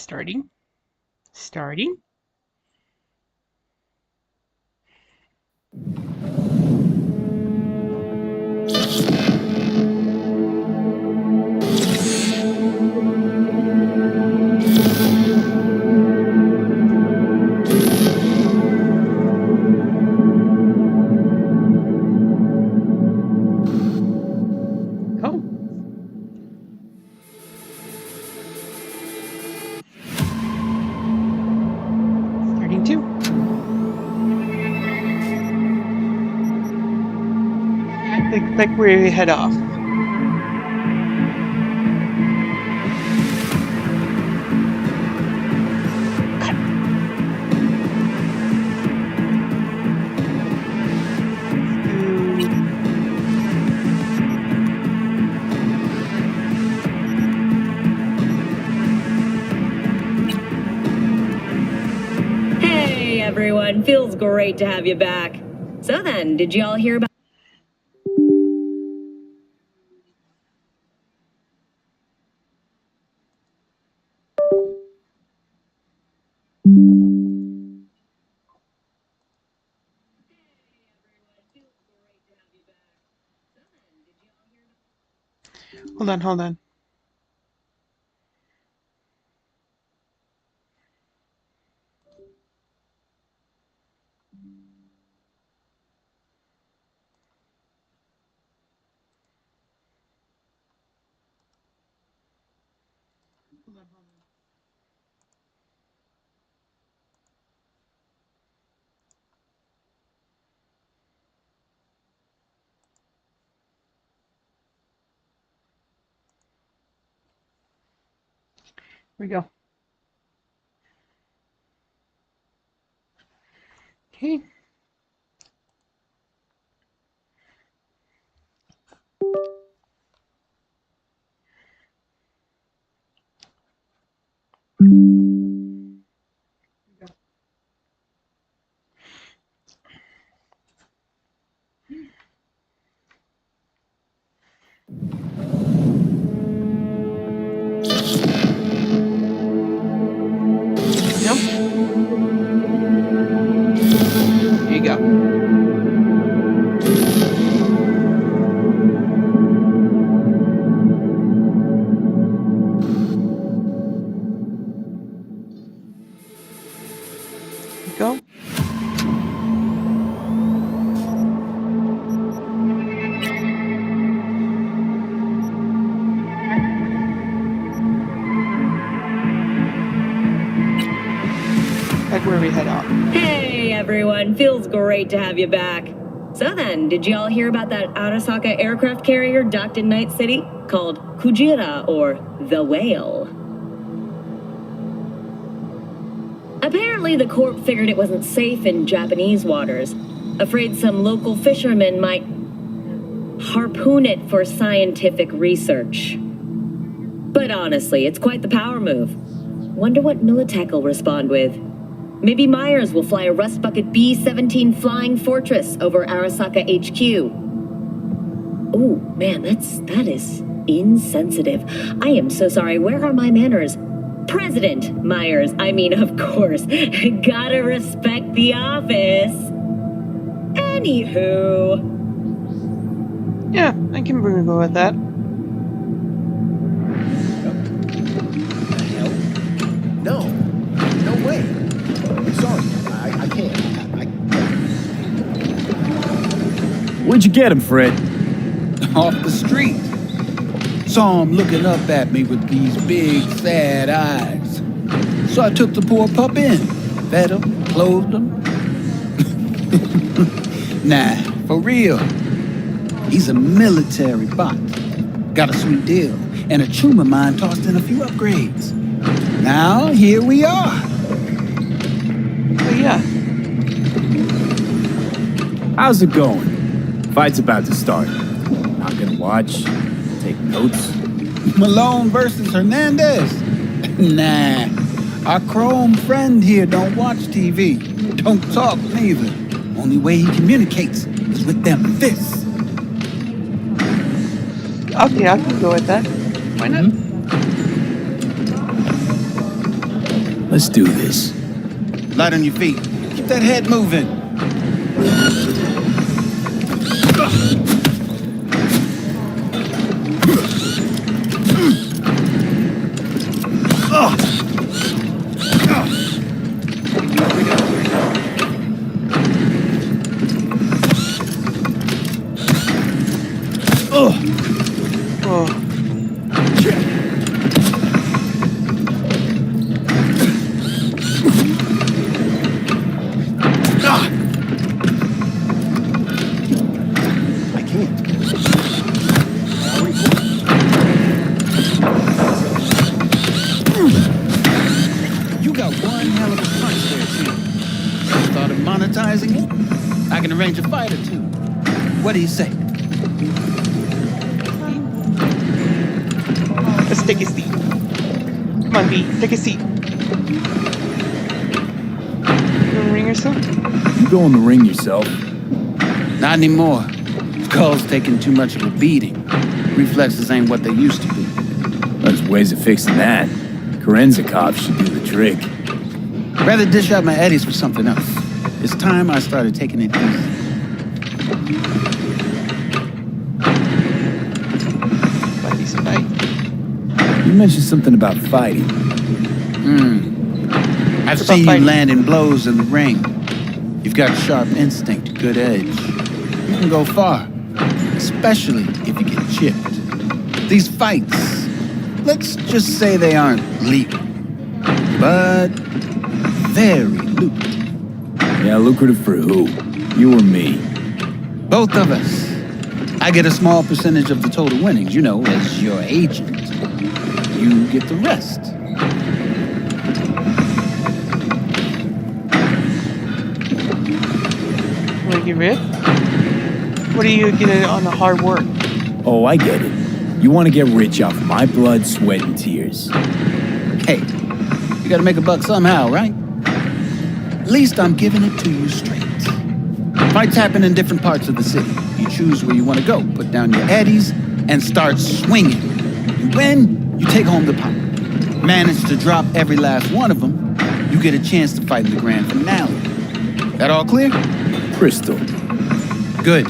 Starting. Starting. Oh. Starting too. Like where we head off. Hey everyone, feels great to have you back. So then, did you all hear about... Hold on, hold on. Here we go. Okay. Nope. There you go. Go. Like where we head off. Hey everyone, feels great to have you back. So then, did you all hear about that Arasaka aircraft carrier docked in Night City? Called Kujira, or the Whale. Apparently the Corp figured it wasn't safe in Japanese waters. Afraid some local fishermen might harpoon it for scientific research. But honestly, it's quite the power move. Wonder what Militech will respond with. Maybe Myers will fly a Rust Bucket B-17 Flying Fortress over Arasaka HQ. Ooh, man, that is insensitive. I am so sorry. Where are my manners? President Myers, I mean, of course. Gotta respect the office. Anywho. Yeah, I can go with that. Hell? No. No way. Sorry, I can't. Where'd you get him, Fred? Off the street. Saw him looking up at me with these big, sad eyes. So I took the poor pup in. Fed him, clothed him. Nah, for real. He's a military bot. Got a sweet deal. And a tumor mine tossed in a few upgrades. Now, here we are. Oh yeah. How's it going? Fight's about to start. Not gonna watch, take notes. Malone versus Hernandez? Nah. Our Chrome friend here don't watch TV. Don't talk neither. Only way he communicates is with them fists. Okay, I can go with that. Why not? Let's do this. Light on your feet. Keep that head moving. Oh, I can't. You got one hell of a punch there, champ. Thought of monetizing it? I can arrange a fight or two. What do you say? let's take a seat. Come on, B, take a seat. You gonna ring yourself? You go in the ring yourself. Not anymore. Skull's taking too much of a beating. Reflexes ain't what they used to be. There's ways of fixing that. Korenzikov should do the trick. Rather dish out my eddies for something else. It's time I started taking it easy. Buddy's fight. You mentioned something about fighting. I've It's about seen you fighting. landing blows in the ring. You've got sharp instinct, good edge. You can go far, especially if you get chipped. These fights, let's just say they aren't legal, but very lucrative. Yeah, lucrative for who? You or me? Both of us. I get a small percentage of the total winnings, you know, as your agent. You get the rest. Wanna get rid? What do you get on the hard work? Oh, I get it. You want to get rich off my blood, sweat, and tears. Hey, you gotta make a buck somehow, right? At least I'm giving it to you straight. Fights happen in different parts of the city. You choose where you want to go, put down your eddies, and start swinging. You win, you take home the pot. Manage to drop every last one of them, you get a chance to fight in the grand finale. That all clear? Crystal. Good.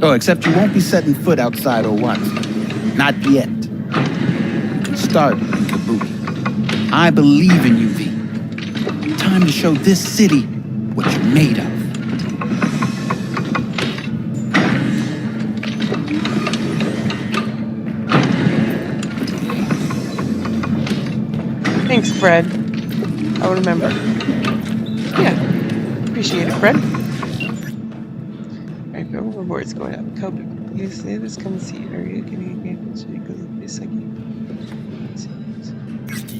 Oh, except you won't be setting foot outside Owatsu. Not yet. You can start in Kabuki. I believe in you, V. Time to show this city what you're made of. Thanks, Fred. I will remember. Yeah, appreciate it, Fred. Alright, go rewards going up. Kobe, you say this, come see area, getting advantage because of this like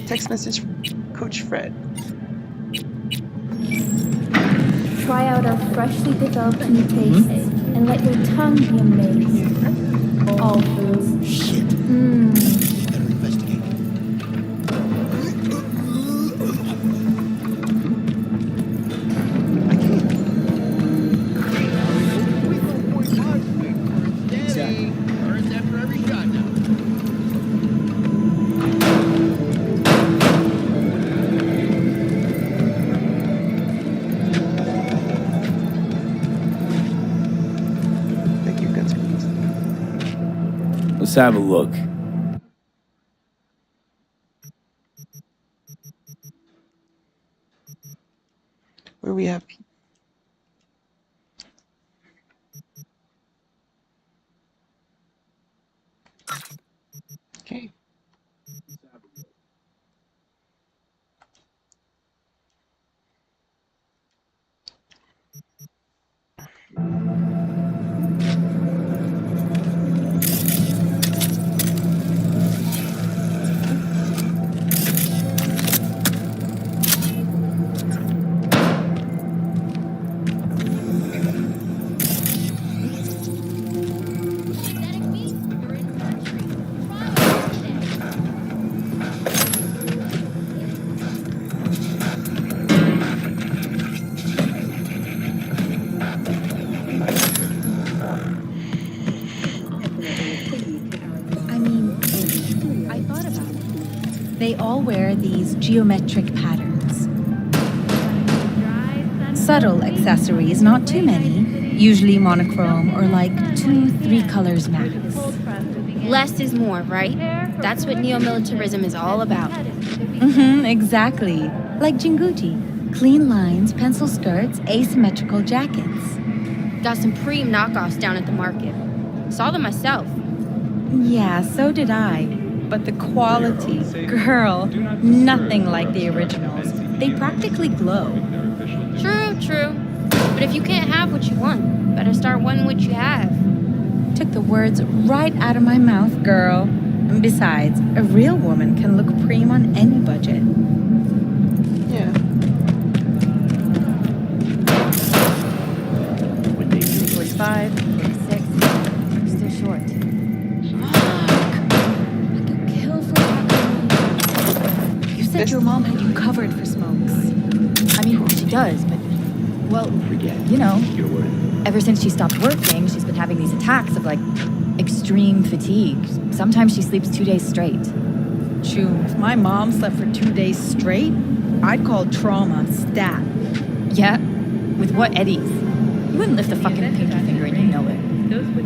text message from Coach Fred. Try out our freshly developed new taste and let your tongue be amazed. All foods. Shit. Better investigate. I can't. Exactly. Earns after every shot now. Thank you, guns, please. Let's have a look. Where we have okay. I mean, I thought about it. They all wear these geometric patterns. subtle accessories, not too many. Usually monochrome or like 2-3 colors max. Less is more, right? That's what neo-militarism is all about. Exactly. Like Jinguji. Clean lines, pencil skirts, asymmetrical jackets. Got some Preem knockoffs down at the market. Saw them myself. Yeah, so did I. But the quality, girl, nothing like the originals. They practically glow. True. But if you can't have what you want, better start wanting what you have. Took the words right out of my mouth, girl. And besides, a real woman can look preem on any budget. Yeah. 45, 46, still short. Kill for that. You said your mom had you covered for smokes. I mean, she does, but, well, you know, ever since she stopped working, she's been having these attacks of, like, extreme fatigue. Sometimes she sleeps 2 days straight. True. If my mom slept for 2 days straight, I'd call trauma stat. Yeah? With what eddies? You wouldn't lift the fucking pinky finger and you know it.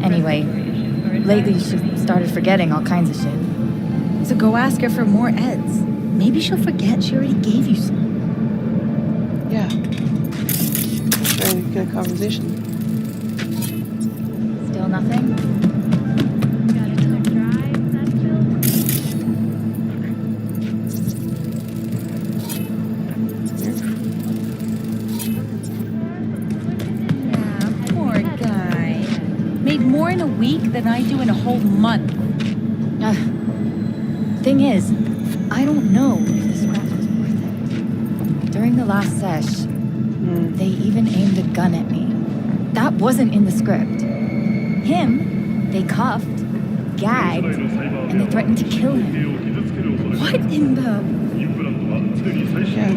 Anyway, lately she's started forgetting all kinds of shit. So go ask her for more eds. Maybe she'll forget she already gave you some. Yeah. Trying to get a conversation. Still nothing? More in a week than I do in a whole month. Thing is, I don't know if the scrap was worth it. During the last sesh, they even aimed a gun at me. That wasn't in the script. Him, they cuffed, gagged, and they threatened to kill him. What in the... Yeah.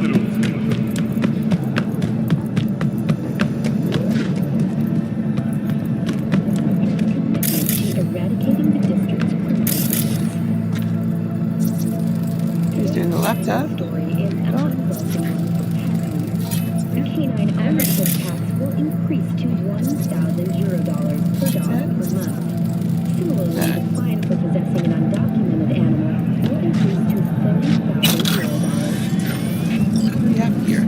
Laptop. Story is about the canine ownership tax will increase to €1,000 per dog per month. Similarly, the fine for possessing an undocumented animal will increase to €30,000. What do we have here?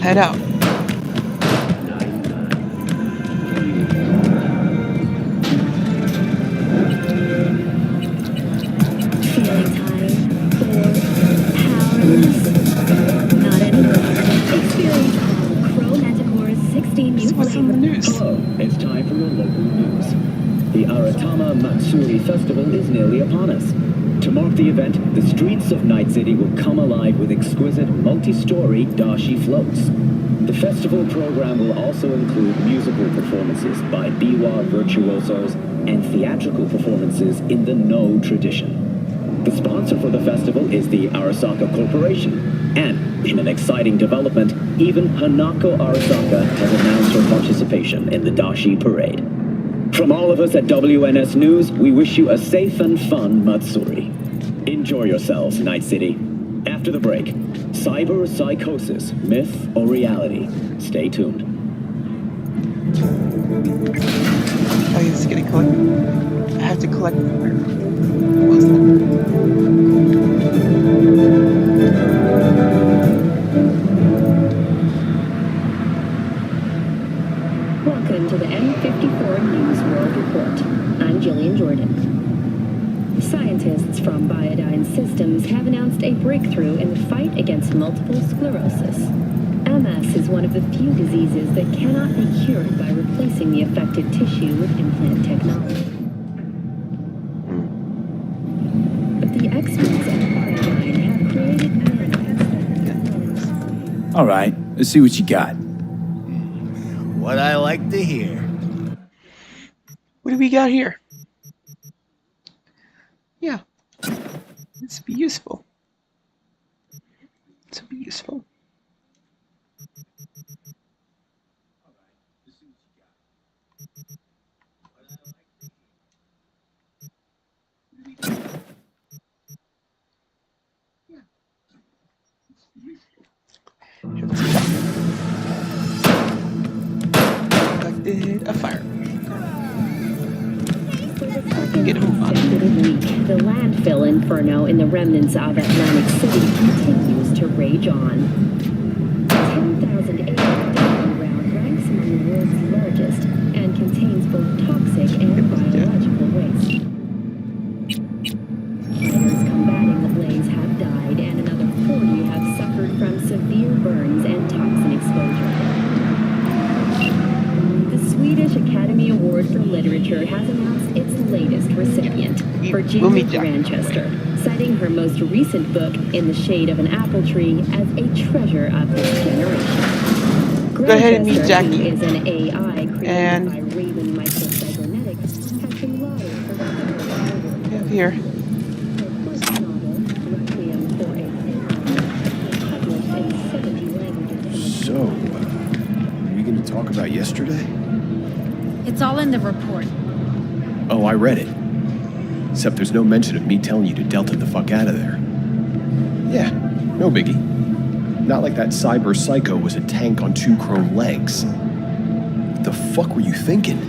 Head out. Feeling tired, bored, powerless? Not anymore. Experience all Crow Manticore's 16 new What's in the news? Hello, it's time for your local news. The Aratama Matsuri Festival is nearly upon us. To mark the event, the streets of Night City will come alive with exquisite multi-story dashi floats. The festival program will also include musical performances by biwa virtuosos and theatrical performances in the No tradition. The sponsor for the festival is the Arasaka Corporation, and in an exciting development, even Hanako Arasaka has announced her participation in the dashi parade. From all of us at WNS News, we wish you a safe and fun Matsuri. Enjoy yourselves, Night City. After the break, cyber psychosis, myth or reality? Stay tuned. Oh, he's getting collected. I have to collect Welcome to the M54 News World Report. I'm Jillian Jordan. Scientists from Biodyne Systems have announced a breakthrough in the fight against multiple sclerosis. MS is one of the few diseases that cannot be cured by replacing the affected tissue with implant technology. But the experts at Biodyne have created nanoparticles. All right, let's see what you got. What I like to hear. What do we got here? Yeah. This be useful. to be useful. Conducted a fire. Get a move on. The landfill inferno in the remnants of Atlantic City continues to rage on. 10,000 acre dumping ground ranks among the world's largest and contains both toxic and biological waste. Fighters combating the blaze have died, and another 40 have suffered from severe burns and toxin exposure. The Swedish Academy Award for Literature has announced its latest recipient, Virginia Grantchester, citing her most recent book, In the Shade of an Apple Tree, as a treasure of this generation. Go ahead and meet Jackie. Who is an AI created and by Raven Microcybernetics, has been lauded for her work. Here. Her first novel, Requiem for a Pharaoh, published in 70 languages. So, are we going to talk about yesterday? It's all in the report. Oh, I read it. Except there's no mention of me telling you to Delta the fuck out of there. Yeah, no biggie. Not like that cyber psycho was a tank on 2 chrome legs. What the fuck were you thinking?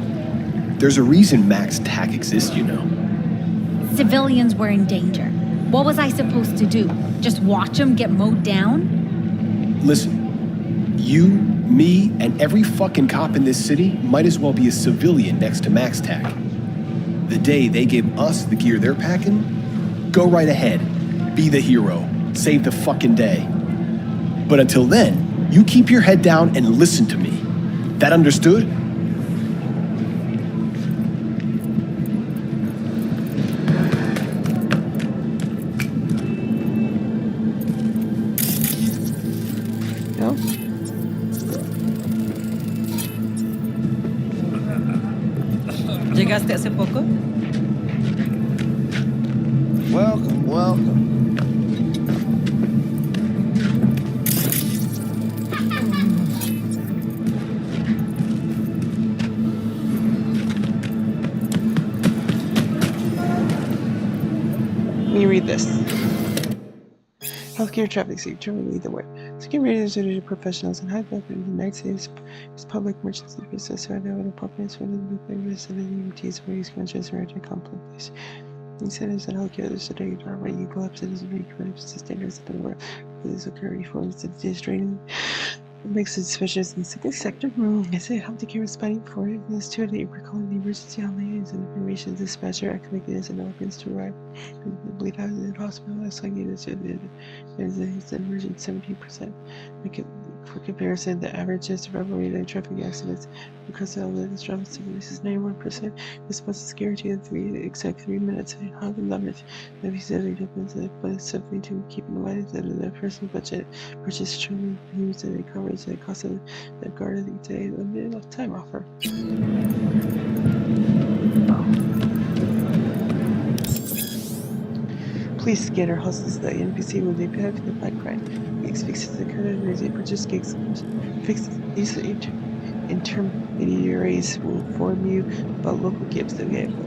There's a reason Max TAC exists, you know. Civilians were in danger. What was I supposed to do? Just watch them get mowed down? Listen, you, me, and every fucking cop in this city might as well be a civilian next to Max TAC. The day they give us the gear they're packing, go right ahead. Be the hero. Save the fucking day. But until then, you keep your head down and listen to me. That understood? No? ¿Llegaste hace poco? Welcome, welcome. Let me read this. Healthcare traffic safety determine lead the way. Security research professionals and high level in the United States is public emergency business right now in a population of the nuclear facilities where he's conscious and urgent complex. He said that healthcare is today are by equal up citizens and standards of the world. This occur reforms to the training. It makes it suspicious in the sickness sector. I say healthcare is fighting for it. This too late. We're calling the emergency hotline and information dispatcher activated and organs to arrive. I believe I was in the hospital. Last time it is an emergency 17%. For comparison, the average is rate in traffic accidents because of the travel sickness is 91%. This was security in 3 minutes. How the limit. The visa depends but it's something to keep in mind that the personal budget purchase truly use and coverage the cost of the guard of the day limited enough time offer. Police scanner hustles the NPC when they pick up the bike ride. Gigs fixes the current music purchase gigs fixes these intermediaries will inform you about local gigs available.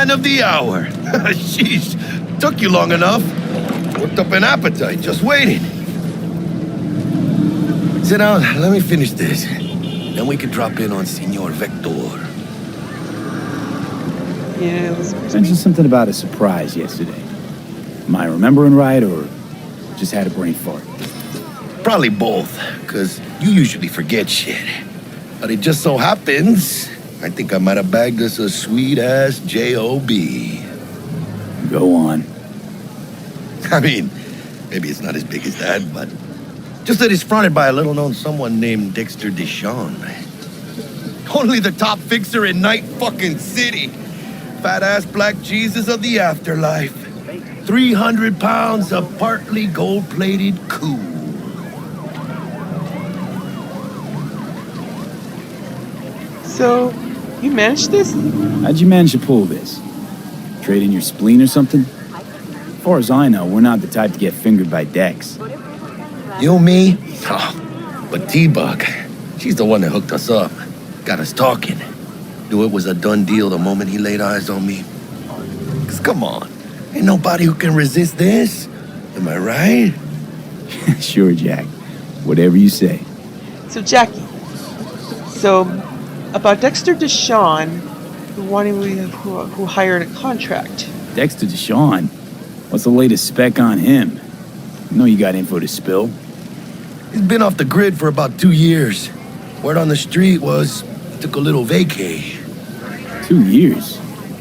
man of the hour. Sheesh, took you long enough. Worked up an appetite, just waiting. Sit down, let me finish this. Then we can drop in on Senor Vector. Yeah, Mentioned something about a surprise yesterday. Am I remembering right, or just had a brain fart? Probably both, because you usually forget shit. But it just so happens, I think I might have bagged us a sweet-ass J.O.B. Go on. I mean, maybe it's not as big as that, but just that it's fronted by a little-known someone named Dexter Deshawn. Only the top fixer in Night fucking City. Fat-ass black Jesus of the afterlife. 300 pounds of partly gold-plated cool. So, you managed this? How'd you manage to pull this? Trade in your spleen or something? As far as I know, we're not the type to get fingered by Dex. You, me? Oh, but T-Bug, she's the one that hooked us up. Got us talking. Knew it was a done deal the moment he laid eyes on me. 'Cause come on, ain't nobody who can resist this. Am I right? Sure, Jack. Whatever you say. So, Jackie. So, about Dexter Deshawn, who hired a contract. Dexter Deshawn? What's the latest spec on him? You know you got info to spill. He's been off the grid for about 2 years. Word on the street was he took a little vacay. 2 years?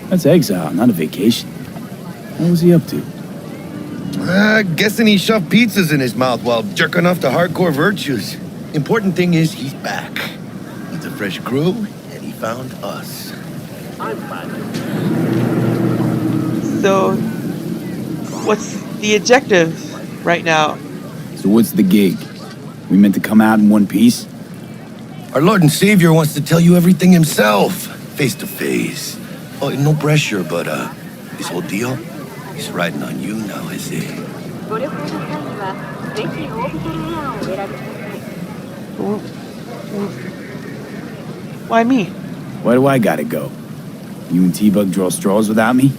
That's exile, not a vacation. What was he up to? Guessing he shoved pizzas in his mouth while jerking off to hardcore virtues. Important thing is he's back. He's a fresh crew, and he found us. So, what's the objective right now? So what's the gig? We meant to come out in one piece? Our Lord and Savior wants to tell you everything himself, face to face. Oh, no pressure, but this whole deal, he's riding on you now, is he? Why me? Why do I gotta go? You and T-Bug draw straws without me?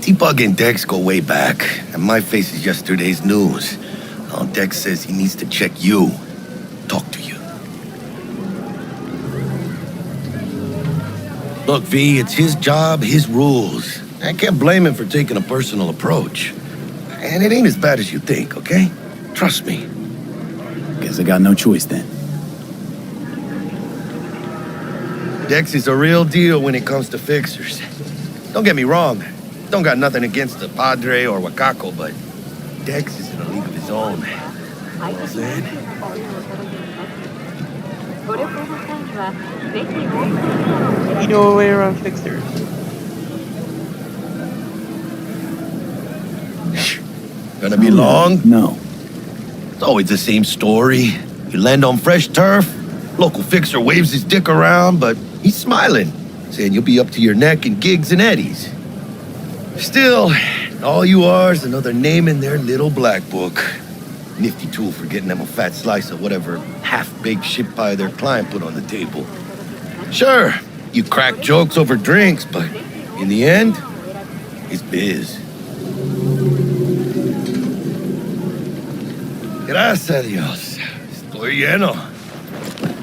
T-Bug and Dex go way back, and my face is yesterday's news. Now Dex says he needs to check you, talk to you. Look, V, it's his job, his rules. I can't blame him for taking a personal approach. And it ain't as bad as you think, okay? Trust me. Guess I got no choice then. Dex is a real deal when it comes to fixers. Don't get me wrong. Don't got nothing against the Padre or Wakako, but Dex is in a league of his own. You know what I'm saying? You know a way around fixers. Gonna be long? No. It's always the same story. You land on fresh turf, local fixer waves his dick around, but he's smiling, saying you'll be up to your neck in gigs and eddies. Still, all you are is another name in their little black book. Nifty tool for getting them a fat slice of whatever half-baked shit pie their client put on the table. Sure, you crack jokes over drinks, but in the end, it's biz. Gracias a Dios. Estoy lleno.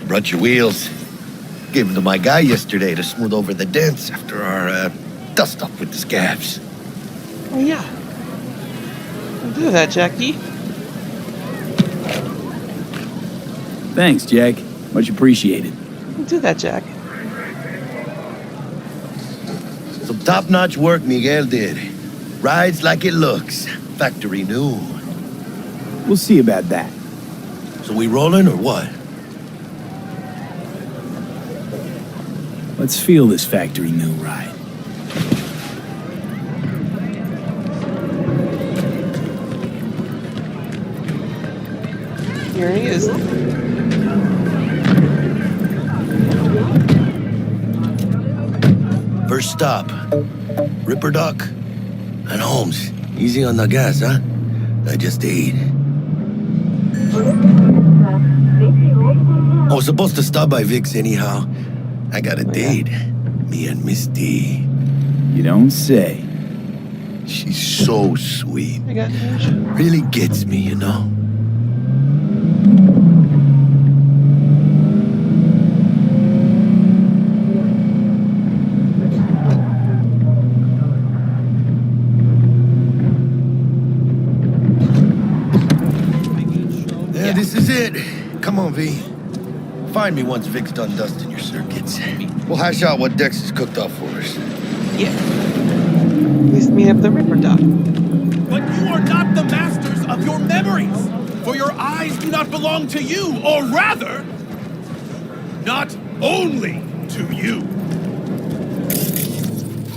Brought your wheels. Gave them to my guy yesterday to smooth over the dents after our dust-up with the scabs. Oh, yeah. Don't do that, Jackie. Thanks, Jack. Much appreciated. Don't do that, Jack. Some top-notch work Miguel did. Rides like it looks. Factory new. We'll see about that. So we rolling or what? Let's feel this factory new ride. Here he is. First stop. Ripper Duck and Holmes. Easy on the gas, huh? I just ate. I was supposed to stop by Vic's anyhow. I got a date. Me and Miss D. You don't say. She's so sweet. I got news. Really gets me, you know? Yeah, this is it. Come on, V. Find me once Vic's done dusting your circuits. We'll hash out what Dex has cooked up for us. Yeah. Please meet up the Ripper Dot. But you are not the masters of your memories, for your eyes do not belong to you, or rather, not only to you.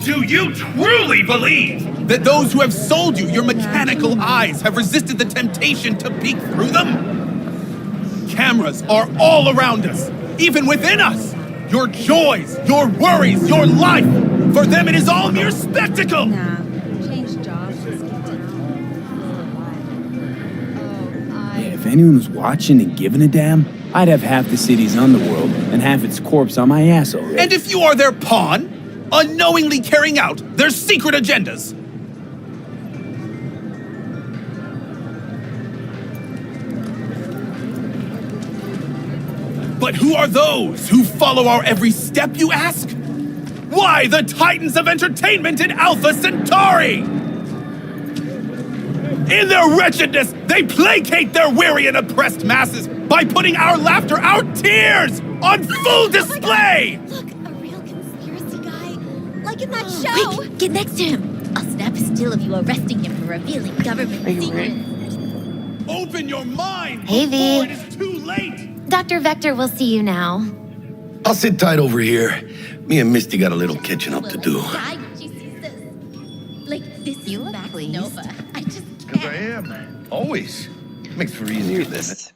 Do you truly believe that those who have sold you your mechanical eyes have resisted the temptation to peek through them? Cameras are all around us, even within us. Your joys, your worries, your life. For them, it is all mere spectacle. Nah, change jobs. Just get down. Yeah, if anyone was watching and giving a damn, I'd have half the city's underworld and half its corpse on my ass already. And if you are their pawn, unknowingly carrying out their secret agendas. But who are those who follow our every step, you ask? Why, the titans of entertainment in Alpha Centauri! In their wretchedness, they placate their weary and oppressed masses by putting our laughter, our tears, on full display! Look, a real conspiracy guy. Like in that show. Quick, get next to him. I'll snap a still of you arresting him for revealing government secrets. Open your mind Hey, V. before it is too late! Dr. Vector will see you now. I'll sit tight over here. Me and Misty got a little catching up to do. Like, this you look Max Nova. I just Because I am. Always. Makes for easier Read this.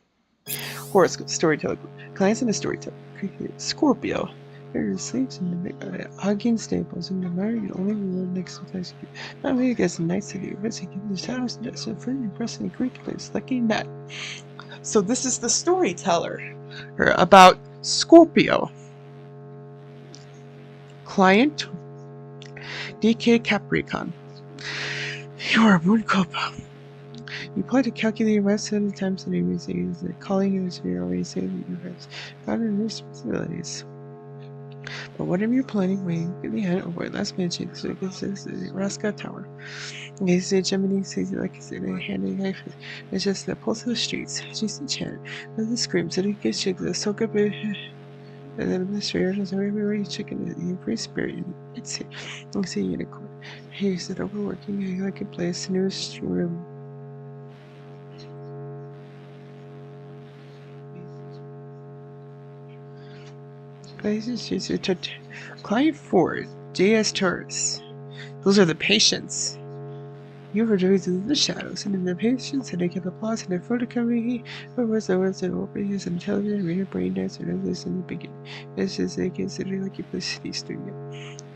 Horoscope, storyteller. Clients in a storyteller. Scorpio. There sleeps in the hugging stables and the married only reward next to place. Not really gets a night city. Risking in the shadows and so friendly pressing a great place. Lucky not. So this is the storyteller about Scorpio. Client DK Capricorn. You are a moon copa. You play to calculate rest at the times and everything. Calling you is your always saying that you have got new responsibilities. But whatever you're planning, waiting for the end over last mention, so this is the Raska Tower. They say Gemini says like I said, a handy life. It's just the pulse of the streets. She's the chant. And the screams that it gets you the soak up it. And then the spirit is everywhere you chicken it. The free spirit. It's a unicorn. Here's it overworking like a place, newest room. Places Client Ford, JS Tourists. Those are the patients. You were doing in the shadows, and in the patients, and they give applause, and their photography, but was the words that open ears and television, read your brain dance, and this in the beginning. It's just they consider like a publicity studio.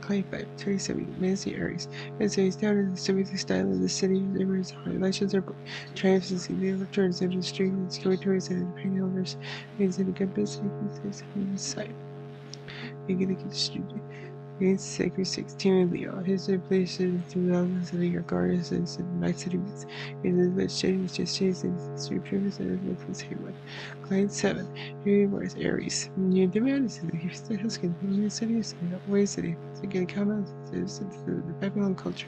Client 5, 37, Nancy Aries. And so he's down in the civic style of the city, there is elections are triumphs and the returns into the street, and storytellers and independent owners, means in a good business, and the site. You're gonna get the studio. It's Sacred 16 Leo. His replacement to thousands of your gardens and night city meets. In the village, change just chasing the street pyramids and the Netflix Hayward. Client 7. Here was Aries. New demand is in the Houston Huskin, the city is in the way city. To get comments is the Babylon culture.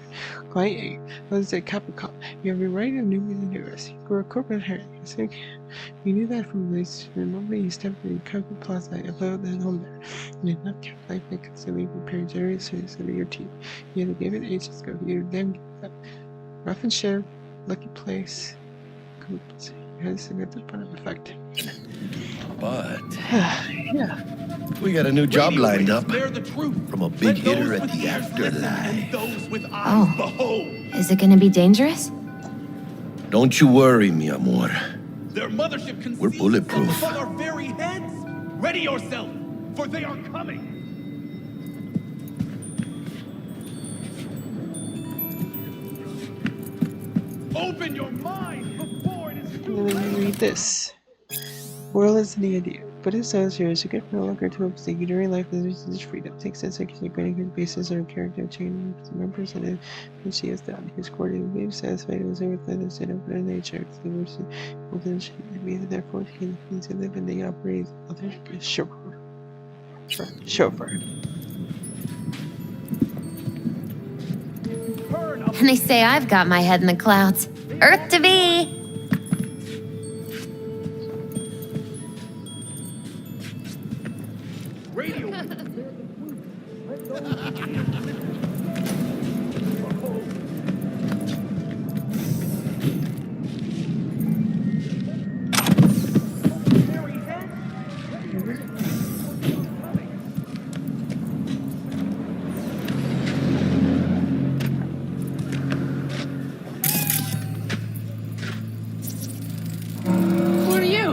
Client 8. Was a Capricorn. You have been writing a new universe. You grew a corporate hair. You think you knew that from this. Remember, you stepped in the Carpet Plaza and built that home there. You did not kept life and constantly prepared generous service of your team. You had to give it ages ago. You then give up. Rough and share, lucky place. You had a significant effect. But yeah. we got a new job lined up Bear the truth. from a big hitter at the afterlife. Those with eyes behold. Is it gonna be dangerous? Don't you worry, mi amor. Their mothership conceals We're bulletproof. above our very heads. Ready yourself, for they are coming. Open your mind before it is too And then we read this. World is the idea. But it says here, it's a good no longer to upstate you during life is freedom. Takes that second granting his basis or character change members and then she is done. His coordinated being satisfied with everything that's in of nature. The mercy within should be therefore he needs to live in the operating other chauffeur. And they say I've got my head in the clouds. Earth to be! Who are you?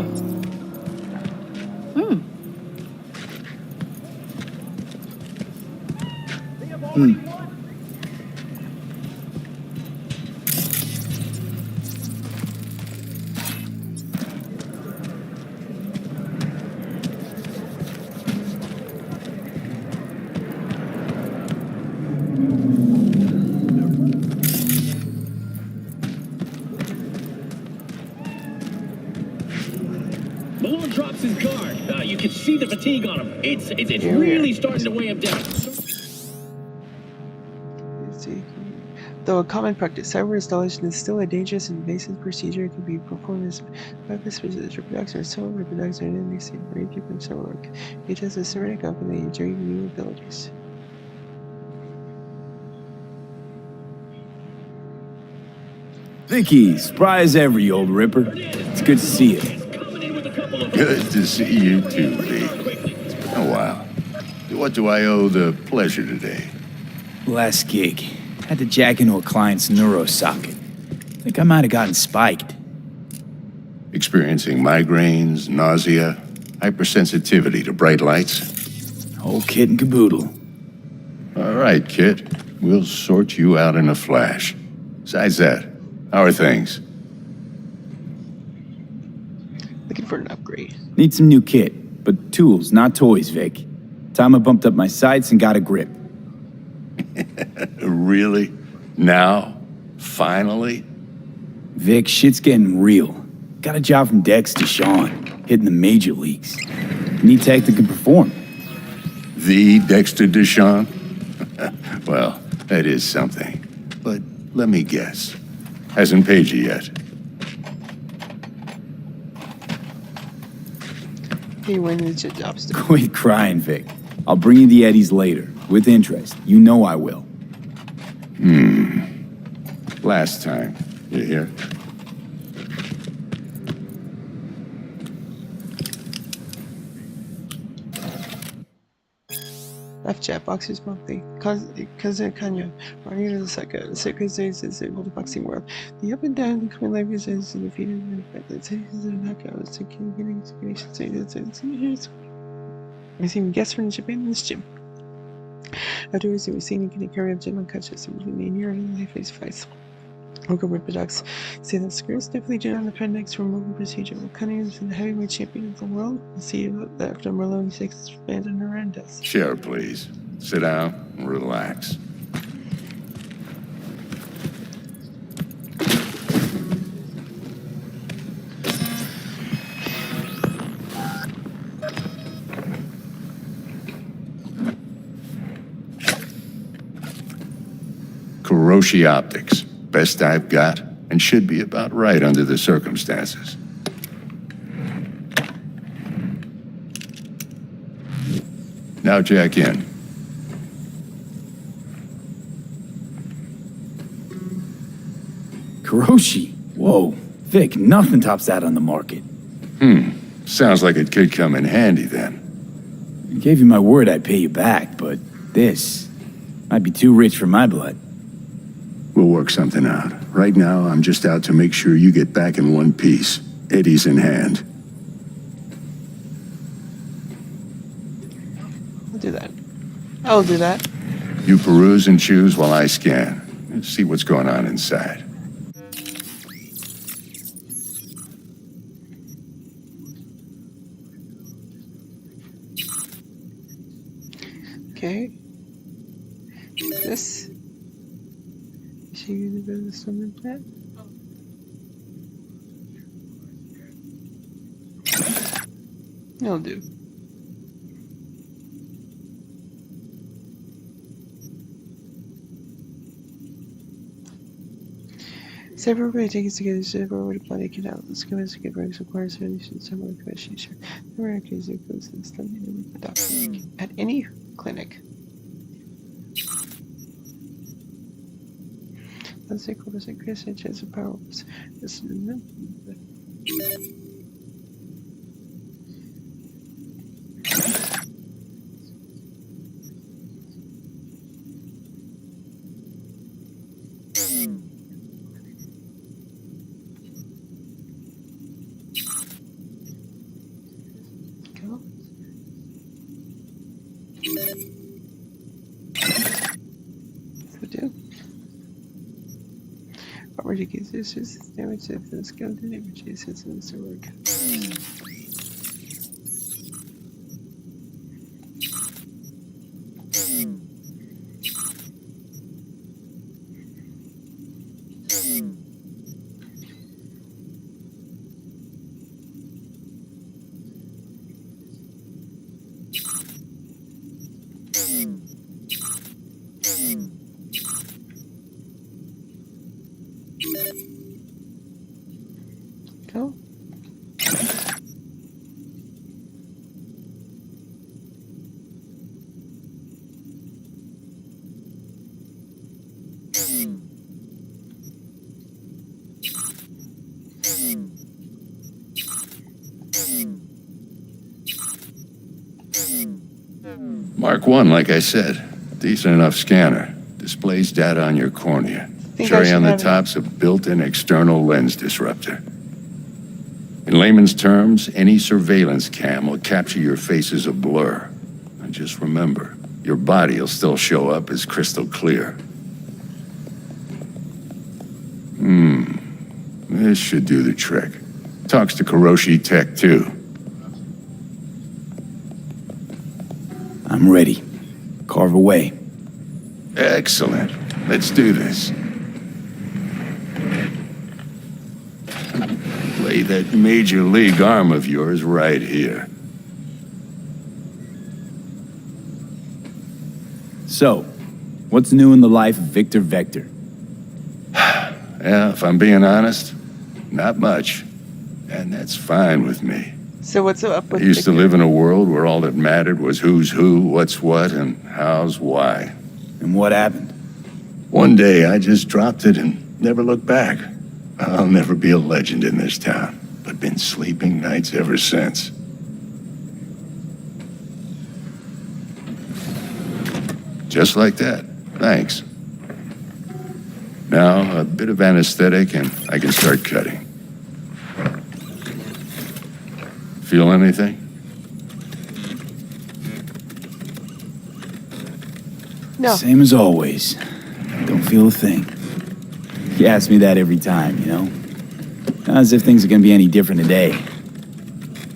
Malone drops his guard. You can see the fatigue on him. It's really starting to weigh him down. Though a common practice, cyber installation is still a dangerous and invasive procedure. It can be performed as bypass reproduction or cell reproduction in any state where you can cell work. It has a ceramic up and enjoy new abilities. Vicky, spry as ever, you old ripper. It's good to see you. Good to see you too, Lee. It's been a while. What do I owe the pleasure today? Last gig. Had to jack into a client's neuro socket. Think I might have gotten spiked. Experiencing migraines, nausea, hypersensitivity to bright lights? Whole kit and caboodle. All right, kid. We'll sort you out in a flash. Besides that, how are things? Looking for an upgrade. Need some new kit, but tools, not toys, Vic. Time I bumped up my sights and got a grip. Really? Now? Finally? Vic, shit's getting real. Got a job from Dex to Sean, hitting the major leagues. Need tech that can perform. The Dexter Deshawn? Well, that is something. But let me guess. Hasn't paid you yet. Hey, when is your job still? Quit crying, Vic. I'll bring you the eddies later, with interest. You know I will. Last time. You hear? Left chat box is monthly. Cause Kanya, running to the second is disabled the boxing world. The up and down coming life is defeated and it's a knockout. It's getting I see guests from Japan in this gym. Afterwards, they were seen getting carry of gym unconscious and moving in here and life face fights. Local reproducts say that Skirts definitely did on the appendix removal procedure. While Cunningham is the heavyweight champion of the world, we'll see that after Malone takes expand in Horrendous. Chair, please. Sit down and relax. Kuroshi Optics. Best I've got, and should be about right under the circumstances. Now jack in. Kuroshi? Whoa. Vic, nothing tops that on the market. Sounds like it could come in handy then. I gave you my word I'd pay you back, but this might be too rich for my blood. We'll work something out. Right now, I'm just out to make sure you get back in one piece. Eddie's in hand. I'll do that. I'll do that. You peruse and choose while I scan. Let's see what's going on inside. Okay. This. Is she gonna build a swimming plant? It'll do. Cyberpunk takes together several with a planet canal. The schematics to get works requires solutions somewhere question. The Americans are close to the study with the doctor at any clinic. Let's say quarters like Chris and chance of power ups. This is this is damage if the skeleton images hits in the work. Go. Mark 1, like I said. Decent enough scanner. Displays data on your cornea. Cherry on the top's a built-in external lens disruptor. In layman's terms, any surveillance cam will capture your face as a blur. And just remember, your body will still show up as crystal clear. This should do the trick. Talks to Kuroshi Tech, too. I'm ready. Carve away. Excellent. Let's do this. Lay that major league arm of yours right here. So, what's new in the life of Victor Vector? Yeah, if I'm being honest, not much. And that's fine with me. So what's up with I used to live in a world where all that mattered was who's who, what's what, and how's why. And what happened? One day, I just dropped it and never looked back. I'll never be a legend in this town, but been sleeping nights ever since. Just like that. Thanks. Now, a bit of anesthetic and I can start cutting. Feel anything? No. Same as always. Don't feel a thing. You ask me that every time, you know? Not as if things are gonna be any different today.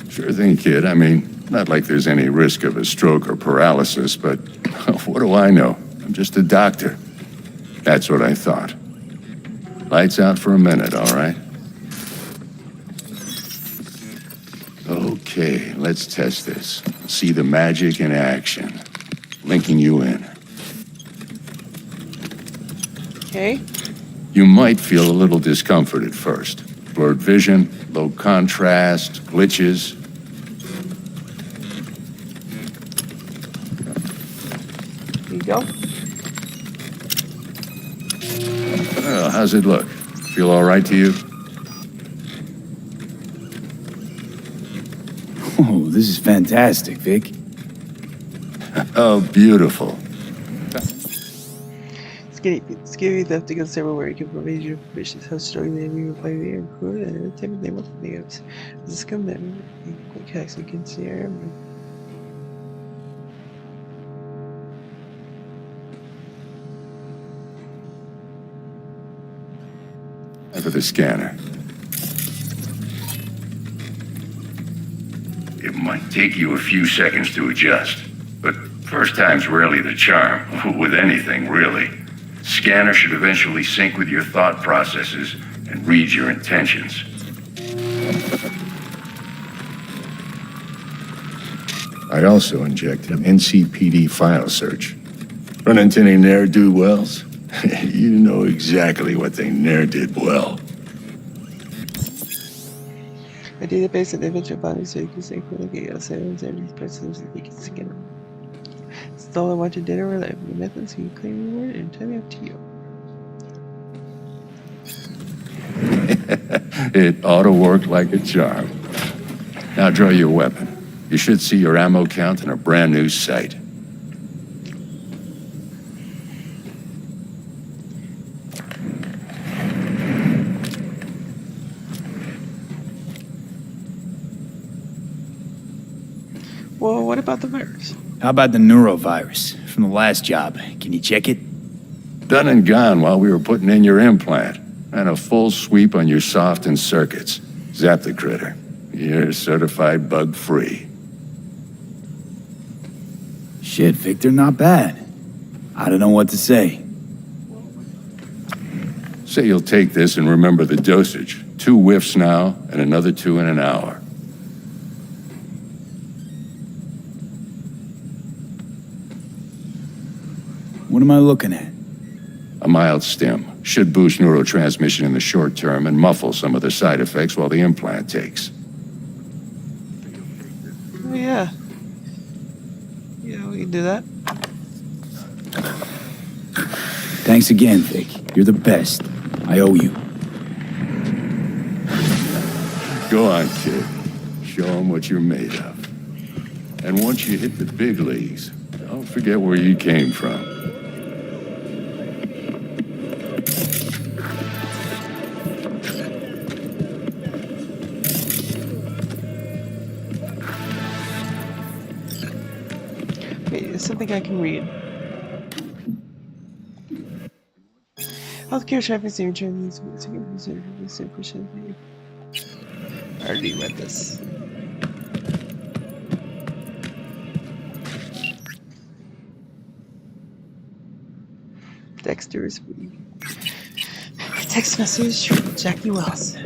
Sure thing, kid. I mean, not like there's any risk of a stroke or paralysis, but what do I know? I'm just a doctor. That's what I thought. Lights out for a minute, all right? Okay, let's test this. See the magic in action. Linking you in. Okay. You might feel a little discomfort at first. Blurred vision, low contrast, glitches. There you go. Well, how's it look? Feel all right to you? Oh, this is fantastic, Vic. Oh, beautiful. Scary enough to go somewhere where you can provide your permissions, how strong they may reply to your code, and every time they want something else. This is come that quick hacks against the air. For the scanner. It might take you a few seconds to adjust, but First time's rarely the charm, with anything, really. Scanner should eventually sync with your thought processes and read your intentions. I also injected an NCPD file search. Run into any ne'er-do-wells? You know exactly what they ne'er did well. A database of individual bodies so you can say quickly outside every person so you can scan them. It's all I want to dinner or life. The methods you claim you were entirely up to you. It ought to work like a charm. Now draw your weapon. You should see your ammo count in a brand new sight. Well, what about the virus? How about the neurovirus from the last job? Can you check it? Done and gone while we were putting in your implant. And a full sweep on your soft and circuits. Zap the critter. You're certified bug-free. Shit, Victor, not bad. I don't know what to say. Say you'll take this and remember the dosage. 2 whiffs now, and another 2 in an hour. What am I looking at? A mild stim. Should boost neurotransmission in the short term and muffle some of the side effects while the implant takes. Oh, yeah. Yeah, we can do that. Thanks again, Vic. You're the best. I owe you. Go on, kid. Show them what you're made of. And once you hit the big leagues, don't forget where you came from. Wait, there's something I can read. Healthcare traffic safety training I already read this. Dexter's text message from Jackie Wells.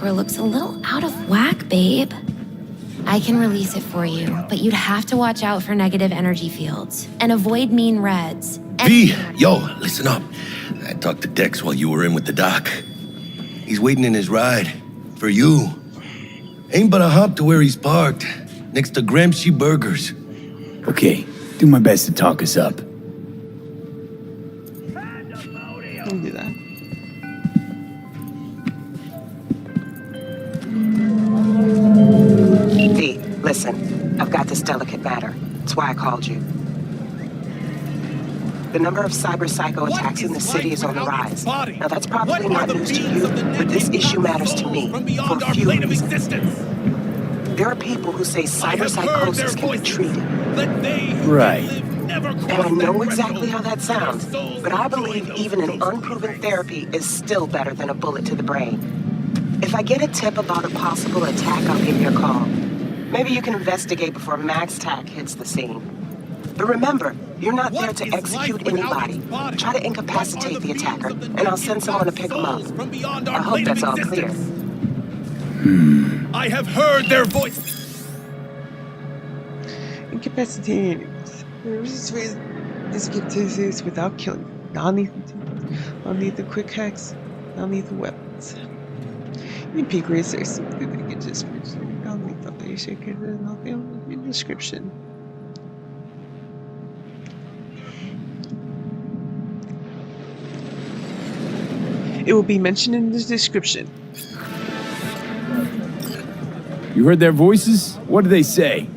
Looks a little out of whack, babe. I can release it for you, but you'd have to watch out for negative energy fields and avoid mean reds. V, yo, listen up. I talked to Dex while you were in with the doc. He's waiting in his ride. For you. Ain't but a hop to where he's parked. Next to Gramsci Burgers. Okay, do my best to talk us up. I'll do that. V, listen. I've got this delicate matter. That's why I called you. The number of cyber-psycho attacks in the city is on the rise. Now that's probably not news to you, but this issue matters to me for a few reasons. There are people who say cyber-psychosis can be treated. Right. And I know exactly how that sounds, but I believe even an unproven therapy is still better than a bullet to the brain. If I get a tip about a possible attack, I'll give you a call. Maybe you can investigate before MaxTac hits the scene. But remember, you're not there to execute anybody. Try to incapacitate the attacker, and I'll send someone to pick him up. I hope that's all clear. I have heard their voice. Incapacitating enemies. The easiest way is to get to this without killing. Non-lethal quick hacks, non-lethal weapons. In peak research, something that can just non-lethal basic and nothing in the description. It will be mentioned in the description. You heard their voices? What did they say?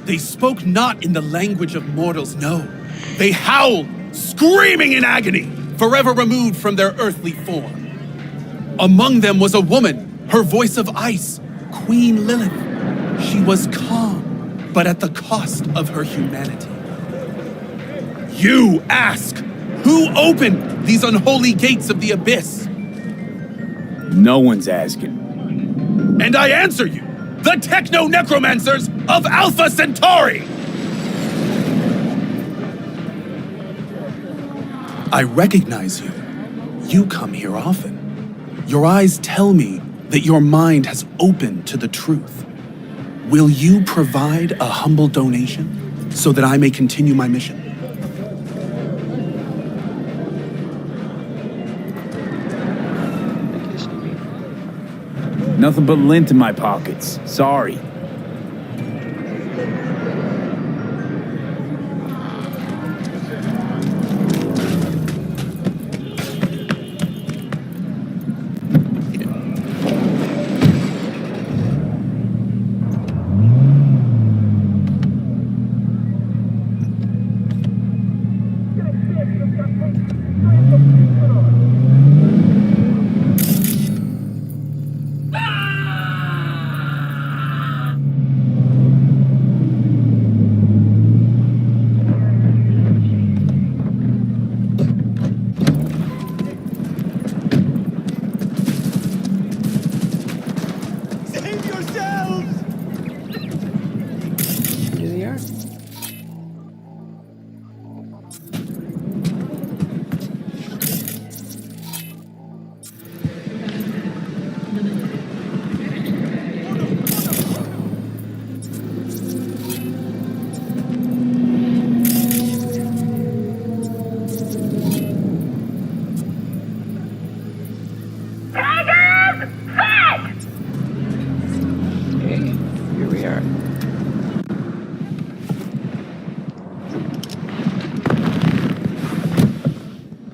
They spoke not in the language of mortals, no. They howled, screaming in agony, forever removed from their earthly form. Among them was a woman, her voice of ice, Queen Lilith. She was calm, but at the cost of her humanity. You ask, who opened these unholy gates of the abyss? No one's asking. And I answer you, the techno-necromancers of Alpha Centauri! I recognize you. You come here often. Your eyes tell me that your mind has opened to the truth. Will you provide a humble donation so that I may continue my mission? Nothing but lint in my pockets. Sorry.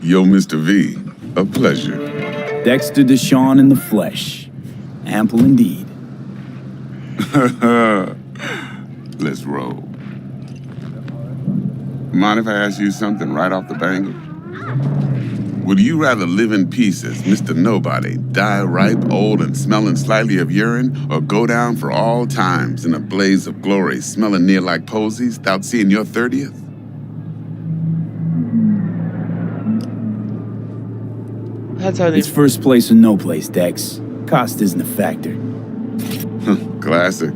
Yo, Mr. V, a pleasure. Dexter Deshawn in the flesh. Ample indeed. Let's roll. Mind if I ask you something right off the bangle? Would you rather live in peace as Mr. Nobody, die ripe, old, and smelling slightly of urine, or go down for all times in a blaze of glory, smelling near like posies, without seeing your 30th? That's how they... It's first place or no place, Dex. Cost isn't a factor. Classic.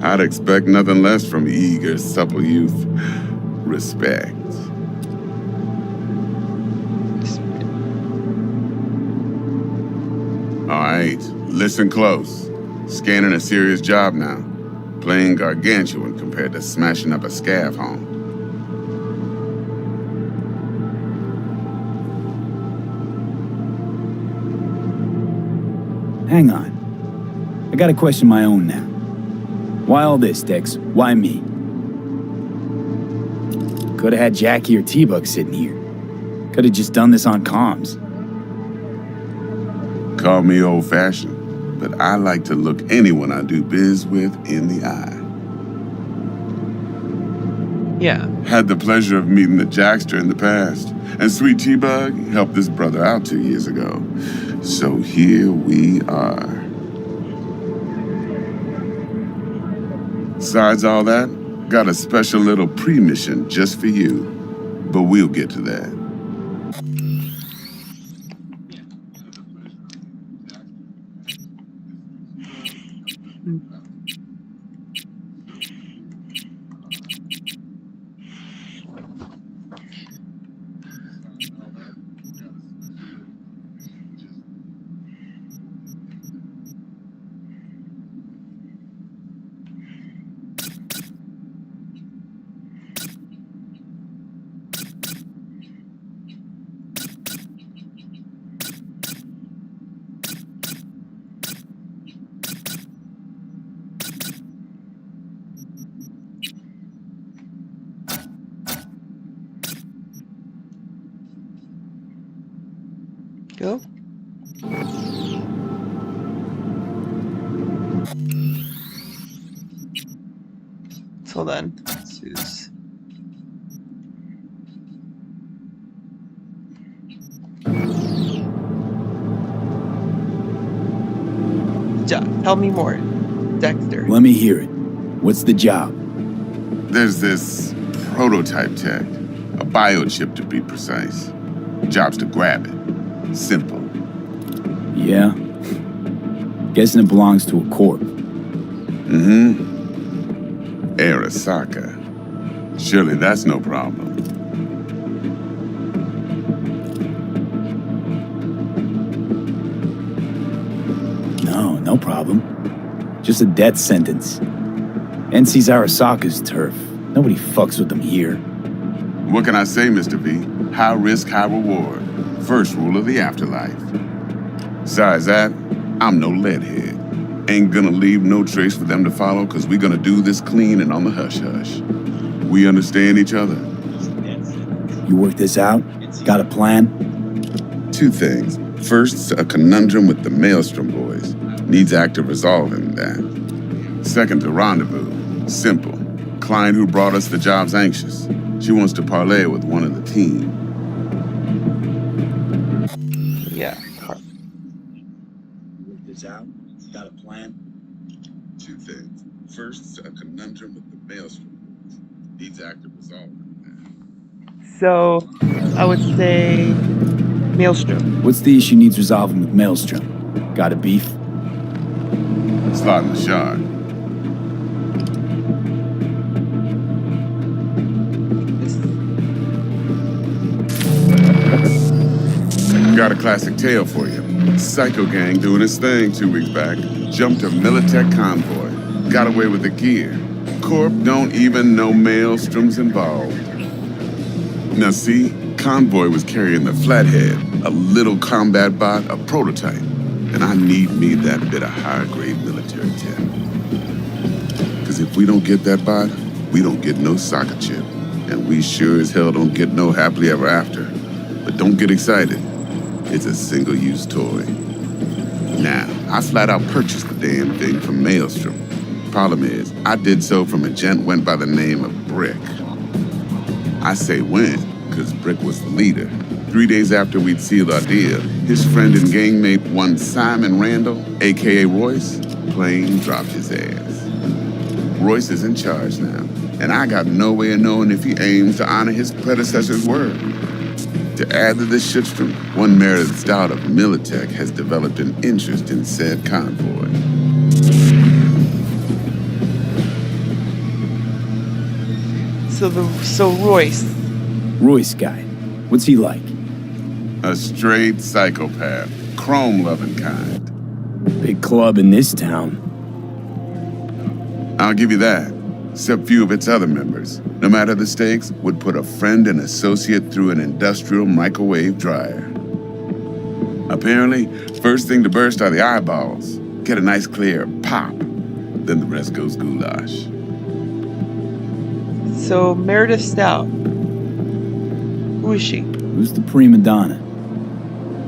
I'd expect nothing less from eager, supple youth. Respect. All right, listen close. Scanning a serious job now. Playing gargantuan compared to smashing up a scav home. Hang on. I got a question of my own now. Why all this, Dex? Why me? Could've had Jackie or T-Bug sitting here. Could've just done this on comms. Call me old-fashioned, but I like to look anyone I do biz with in the eye. Yeah. Had the pleasure of meeting the Jackster in the past, and Sweet T-Bug helped this brother out 2 years ago. So here we are. Besides all that, got a special little pre-mission just for you, but we'll get to that. Go. Hold on. Zeus. Tell me more, Dexter. Let me hear it. What's the job? There's this prototype tech, a biochip to be precise. Job's to grab it. Simple. Yeah? Guessing it belongs to a corp. Arasaka. Surely that's no problem. No problem. Just a death sentence. NC's Arasaka's turf. Nobody fucks with them here. What can I say, Mr. V? High risk, high reward. First rule of the afterlife. Besides that, I'm no leadhead. Ain't gonna leave no trace for them to follow, cause we gonna do this clean and on the hush-hush. We understand each other. You work this out? Got a plan? Two things. First, a conundrum with the Maelstrom boys. Needs active resolving that. Second, a rendezvous. Simple. Client who brought us the job's anxious. She wants to parlay with one of the team. Yeah. Work this out? Got a plan? Two things. First, a conundrum with the Maelstrom boys. Needs active resolving that. So, I would say Maelstrom. What's the issue needs resolving with Maelstrom? Got a beef? Slot in the shard. Got a classic tale for you. Psycho gang doing his thing 2 weeks back. Jumped a Militech convoy. Got away with the gear. Corp don't even know Maelstrom's involved. Now see, convoy was carrying the Flathead, a little combat bot, a prototype. And I need me that bit of high-grade military tech. Because if we don't get that bot, we don't get no soccer chip. And we sure as hell don't get no happily ever after. But don't get excited. It's a single-use toy. Now, I flat out purchased the damn thing from Maelstrom. Problem is, I did so from a gent went by the name of Brick. I say when, because Brick was the leader. 3 days after we'd sealed our deal, his friend and gangmate, one Simon Randall, a.k.a. Royce, plain dropped his ass. Royce is in charge now, and I got no way of knowing if he aims to honor his predecessor's word. To add to this shitstorm, one Meredith Stout of Militech has developed an interest in said convoy. So Royce. Royce guy. What's he like? A straight psychopath. Chrome-loving kind. Big club in this town. I'll give you that. Except few of its other members, no matter the stakes, would put a friend and associate through an industrial microwave dryer. Apparently, first thing to burst are the eyeballs. Get a nice clear pop. Then the rest goes goulash. So, Meredith Stout. Who is she? Who's the prima donna?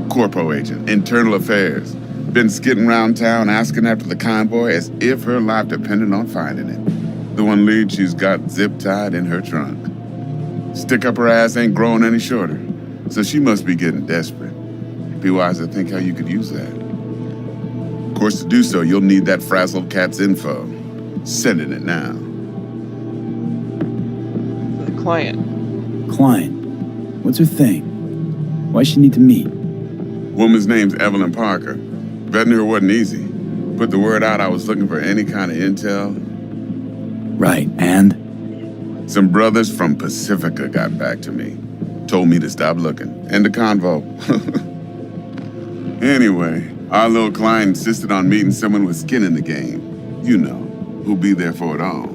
Corpo agent, internal affairs. Been skidding around town asking after the convoy as if her life depended on finding it. The one lead she's got zip-tied in her trunk. Stick up her ass ain't growing any shorter, so she must be getting desperate. Be wise to think how you could use that. Of course, to do so, you'll need that frazzled cat's info. Sending it now. The client. Client? What's her thing? Why she need to meet? Woman's name's Evelyn Parker. Vetting her wasn't easy. Put the word out I was looking for any kind of intel. Right, and? Some brothers from Pacifica got back to me. Told me to stop looking. End the convo. Anyway, our little client insisted on meeting someone with skin in the game. You know, who'll be there for it all.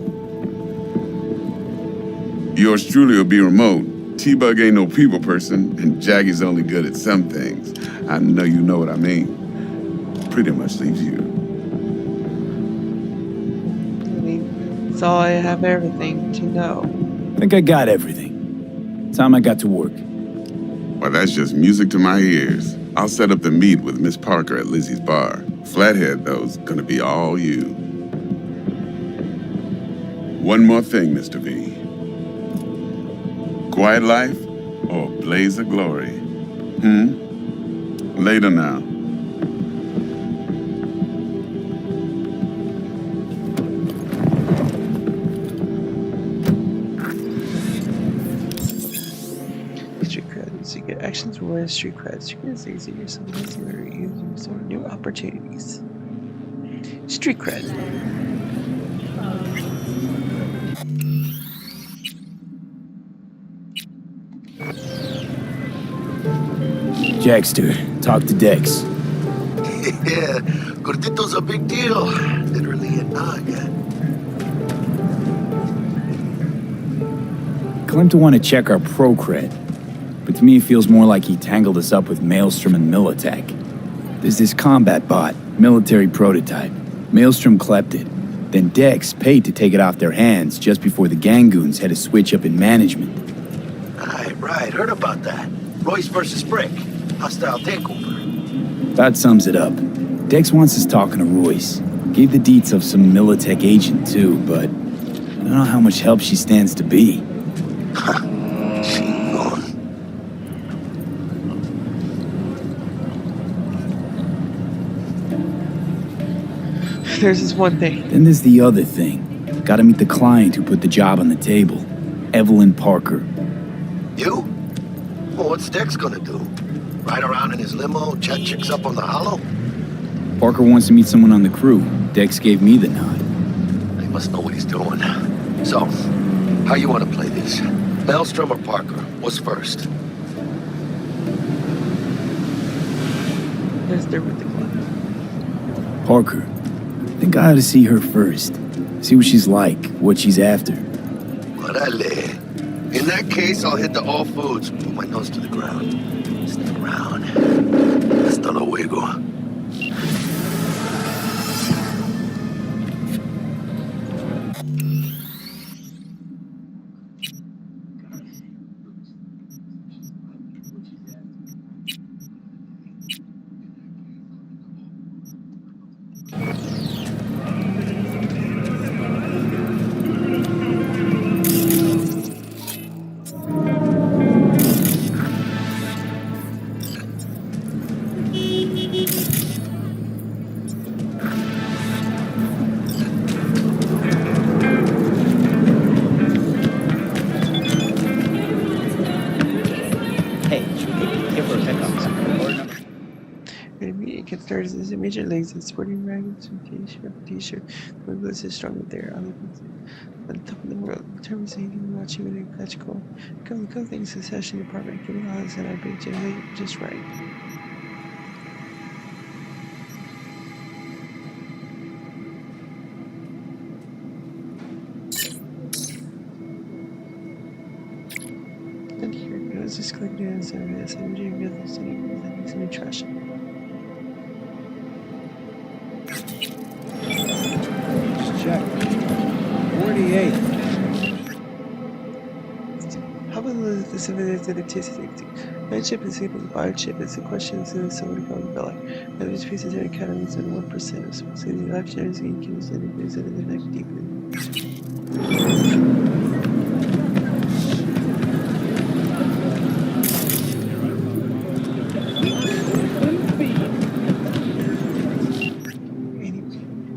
Yours truly will be remote. T-Bug ain't no people person, and Jaggy's only good at some things. I know you know what I mean. Pretty much leaves you. I mean, that's all I have everything to know. Think I got everything. Time I got to work. Well, that's just music to my ears. I'll set up the meet with Miss Parker at Lizzie's bar. Flathead, though's gonna be all you. One more thing, Mr. V. Quiet life or blaze of glory? Later now. Street creds. You get actions reward street creds. Street creds is easier, sometimes you're using some new opportunities. Street cred. Jackster, talk to Dex. Yeah, Gordito's a big deal. Literally a nog. Claimed to want to check our pro cred, but to me it feels more like he tangled us up with Maelstrom and Militech. There's this combat bot, military prototype. Maelstrom clept it. Then Dex paid to take it off their hands just before the Gangoons had a switch up in management. Right, heard about that. Royce versus Brick. Hostile takeover. That sums it up. Dex wants us talking to Royce. Gave the deets of some Militech agent too, but I don't know how much help she stands to be. There's this one thing. Then there's the other thing. Gotta meet the client who put the job on the table. Evelyn Parker. You? Well, what's Dex gonna do? Ride around in his limo, chat chicks up on the hollow? Parker wants to meet someone on the crew. Dex gave me the nod. He must know what he's doing. So, how you want to play this? Maelstrom or Parker? What's first? There's there with the club. Parker. Think I ought to see her first. See what she's like, what she's after. Orale. In that case, I'll hit the all foods. Put my nose to the ground. Stick around. Hasta luego. Kickstarters is major leagues and sporting rags and t-shirt. The Wiggles is stronger there. On the top of the world, determines anything about you and catch cool. Come things succession department, giving all this and I bring generally just right. And here it goes, just click it and send this and do the city that needs to be trash. Check. 48. How about the civilians that are tasting? My chip is getting bar chip. It's a question of somebody going belly. And these pieces are academies and 1% of so the life shares and can send it is in the neck deep.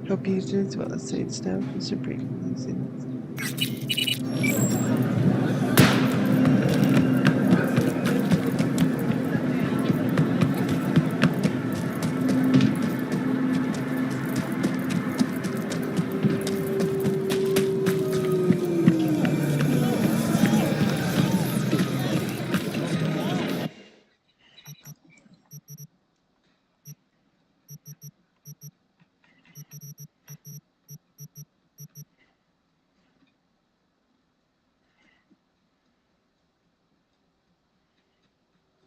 Hope you do as well as say it's now for Supreme.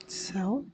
So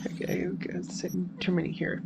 Okay, terminating here.